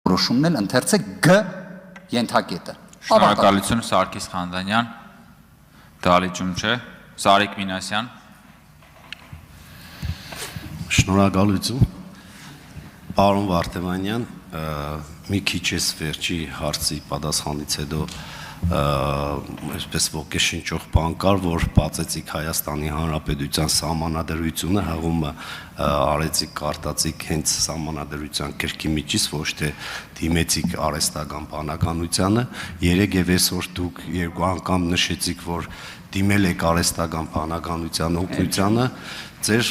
որոշումն էլ ընթերցեք G ենթակետը։ Շնորհակալություն Սարգիս Խանդանյան, Դալիճում չէ, Սարիկ Մինասյան։ Շնորհակալություն, պարոն Վարդեվանյան, մի քիչ էս վերջի հարցի պատասխանից հետո այսպես ոգեշնչող բան կար, որ բացեցիք Հայաստանի Հանրապետության սահմանադրությունը, հղումը արեցիք, կարտացիք հենց սահմանադրության գրքի միջից, ոչ թե դիմեցիք արհեստական բանականությանը, երեք եւ այսօր դուք երկու անգամ նշեցիք, որ դիմել եք արհեստական բանականության օգնությանը, ձեր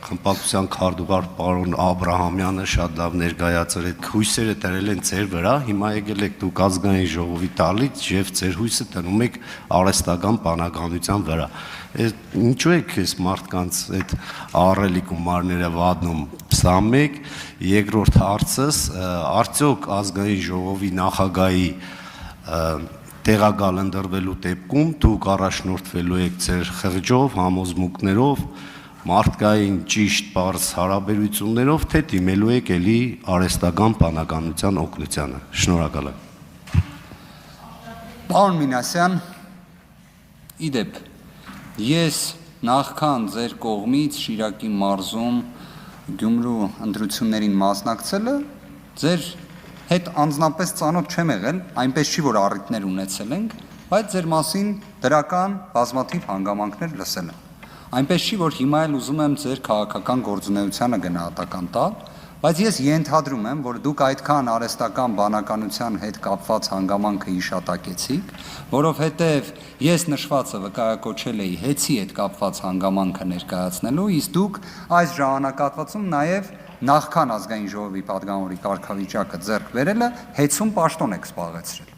խմբակցության քարտուղար պարոն Աբրահամյանը շատ լավ ներկայացրել եք, հույսերը դրել են ձեր վրա, հիմա եկել եք դուք ազգային ժողովի տալից եւ ձեր հույսը դնում եք արհեստական բանականության վրա։ Ինչու եք այս մարդկանց այդ ահռելի գումարները վատնում, սա մեկ, երկրորդ հարցս, արդյոք ազգային ժողովի նախագահի տեղակալ ընտրվելու դեպքում դուք առաջնորդվելու եք ձեր խղճով, համոզմունքներով, մարդկային ճիշտ բարձ հարաբերություններով, թե դիմելու եք էլի արհեստական բանականության օգնությանը։ Շնորհակալ եմ։ Պարոն Մինասյան, իդեպ, ես նախքան ձեր կողմից Շիրակի մարզում Գյումրու ընտրություններին մասնակցելը, ձեր հետ անձնապես ծանոթ չեմ եղել, այնպես չի, որ առիթներ ունեցել ենք, բայց ձեր մասին դրական բազմաթիվ հանգամանքներ լսել եմ։ Այնպես չի, որ հիմա էլ ուզում եմ ձեր քաղաքական գործունեությանը գնահատական տալ, բայց ես ենթադրում եմ, որ դուք այդքան արհեստական բանականության հետ կապված հանգամանքը իշատակեցիք, որովհետև ես նշվածը վկայակոչել էի հեծի հետ կապված հանգամանքը ներկայացնելու, իսկ դուք այս ժամանակահատվածում նաև նախքան ազգային ժողովի պատգամավորի կարգավիճակը ձեռք բերելը հեծում պաշտոն եք զբաղեցրել։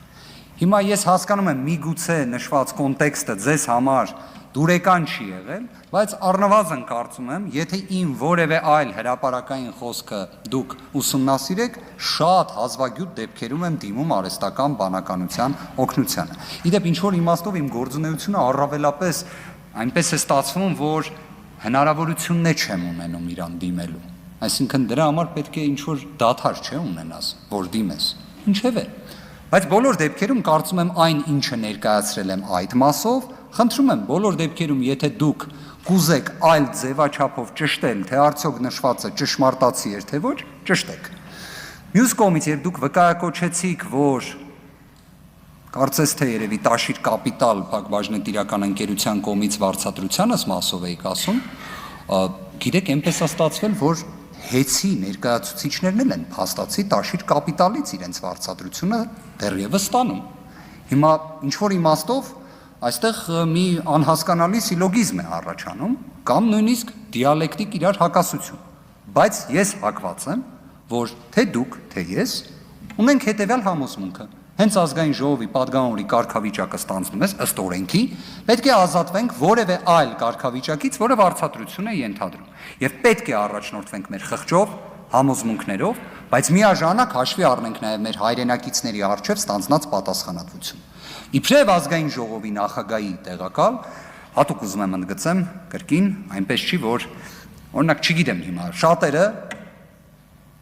Հիմա ես հասկանում եմ միգուցե նշված կոնտեքստը ձեզ համար դուրեկան չի եղել, բայց առնվազն կարծում եմ, եթե իմ որևէ այլ հրապարակային խոսքը դուք ուսումնասիրեք, շատ հազվագյուտ դեպքերում եմ դիմում արհեստական բանականության օգնությանը։ Իդեպ ինչ-որ իմաստով իմ գործունեությունը առավելապես այնպես է ստացվում, որ հնարավորությունն չեմ ունենում իրան դիմելու։ Այսինքն դրա համար պետք է ինչ-որ դադար չէ ունենաս, որ դիմես։ Ինչևէ, բայց բոլոր դեպքերում կարծում եմ այն, ինչը ներկայացրել եմ այդ մասով, խնդրում եմ բոլոր դեպքերում, եթե դուք կուզեք այլ ձևաչափով ճշտել, թե արդյոք նշվածը ճշմարտացի էր, թե ոչ, ճշտեք։ Մյուս կողմից, երբ դուք վկայակոչեցիք, որ կարծես թե երևի Տաշիր Կապիտալ բաժնետիրական ընկերության կողմից վարձատրությանս մասով էիք ասում, գիտեք, այնպես է ստացվել, որ հեծի ներկայացուցիչներն էլ են փաստացի Տաշիր Կապիտալից իրենց վարձատրությունը դեռևս ստանում։ Հիմա ինչ-որ իմաստով այստեղ մի անհասկանալի սիլոգիզմ է առաջանում կամ նույնիսկ դիալեկտիկ իրար հակասություն, բայց ես հակված եմ, որ թե դուք, թե ես ունենք հետևյալ համոզմունքը, հենց ազգային ժողովի պատգամավորի կարգավիճակը ստանձնում ես ըստ օրենքի, պետք է ազատվենք որևէ այլ կարգավիճակից, որը վարձատրություն է ենթադրում, եւ պետք է առաջնորդվենք մեր խղճով, համոզմունքներով, բայց միաժամանակ հաշվի առնենք նաեւ մեր հայրենակիցների առջև ստանձնած պատասխանատվություն։ Իբրև ազգային ժողովի նախագահի տեղակալ, հատուկ ուզում եմ ընդգծեմ կրկին, այնպես չի, որ օրինակ չգիտեմ հիմա, շատերը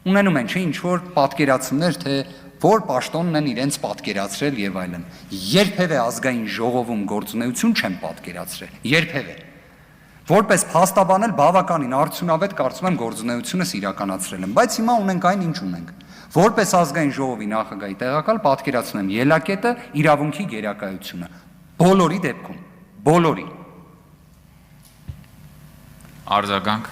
ունենում են ինչ-որ պատկերացումներ, թե որ պաշտոնն են իրենց պատկերացրել եւ այլն։ Երբևէ ազգային ժողովում գործունեություն չեմ պատկերացրել, երբևէ։ Որպես փաստաբան էլ բավականին արդյունավետ կարծում եմ գործունեությունս իրականացրել եմ, բայց հիմա ունենք այն, ինչ ունենք։ Որպես ազգային ժողովի նախագահի տեղակալ պատկերացնում եմ ելակետը իրավունքի գերակայությունը բոլորի դեպքում, բոլորի։ Արձագանք։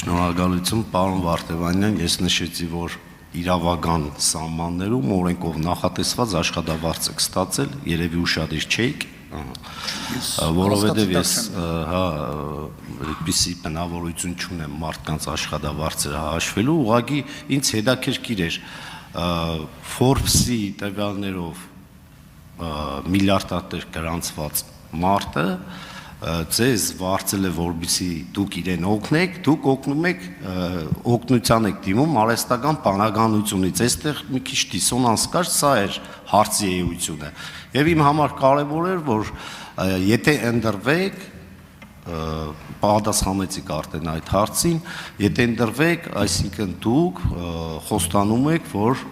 Շնորհակալություն, պարոն Վարդեվանյան, ես նշեցի, որ իրավական սահմաններում օրենքով նախատեսված աշխատավարձ եք ստացել, երևի ուշադիր չէիք, որովհետև ես այդպիսի բնավորություն չունեմ մարդկանց աշխատավարձերը հաշվելու, ուղղակի ինձ հետաքրքիր էր Forbes-ի տվյալներով միլիարդատեր գրանցված մարդը ձեզ վարձել է, որպեսզի դուք իրեն օգնեք, դուք օգնում եք, օգնության եք դիմում արհեստական բանականությունից, այստեղ մի քիչ դիսոնանս կար, սա էր հարցի էությունը, եւ իմ համար կարևոր էր, որ եթե ընտրվեք, պատասխանեցիք արդեն այդ հարցին, եթե ընտրվեք, այսինքն դուք խոստանում եք, որ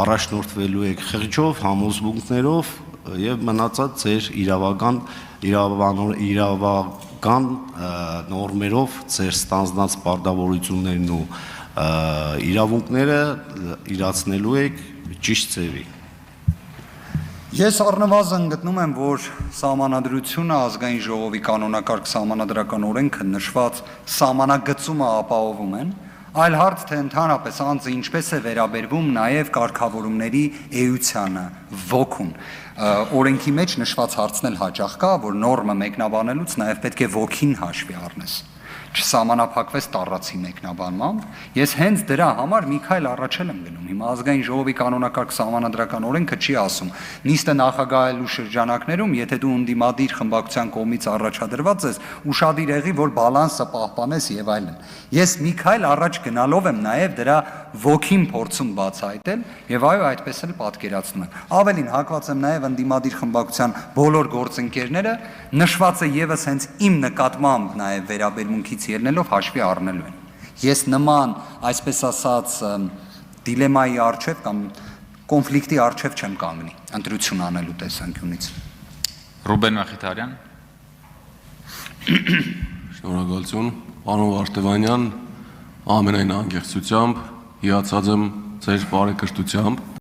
առաջնորդվելու եք խղճով, համոզմունքներով եւ մնացած ձեր իրավական նորմերով ձեր ստանձնած պարտավորություններն ու իրավունքները իրացնելու եք ճիշտ ձևի։ Ես առնվազն գտնում եմ, որ սահմանադրությունը ազգային ժողովի կանոնակարգ սահմանադրական օրենքը նշված սահմանագծումը ապահովում են, այլ հարց թե ընդհանրապես անձը ինչպես է վերաբերվում նաև կարգավորումների էությանը, ոգուն։ Օրենքի մեջ նշված հարցն էլ հաճախ կա, որ նորմը մեկնաբանելուց նաև պետք է ոգին հաշվի առնես։ Չսահմանափակվես տառացի մեկնաբանմամբ, ես հենց դրա համար մի քայլ առաջ եմ գնում։ Հիմա ազգային ժողովի կանոնակարգ սահմանադրական օրենքը չի ասում նիստը նախագահելու շրջանակներում, եթե դու ընդդիմադիր խմբակցության կողմից առաջադրված ես, ուշադիր եղի, որ բալանսը պահպանես եւ այլն։ Ես մի քայլ առաջ գնալով եմ նաեւ դրա ոգին փորձում բացահայտել եւ այո, այդպես էլ պատկերացնում եմ։ Ավելին հակված եմ նաեւ ընդդիմադիր խմբակցության բոլոր գործընկերները նշված է եւս հենց իմ նկատմամբ նաեւ վերաբերմունքից ելնելով հաշվի առնելու են։ Ես նման, այսպես ասած, դիլեմայի առջև կամ կոնֆլիկտի առջև չեմ կանգնի ընտրություն անելու տեսանկյունից։ Ռուբեն Մխիթարյան։ Շնորհակալություն, պարոն Վարդևանյան, ամենայն անկեղծությամբ հիացած եմ ձեր բարեկրթությամբ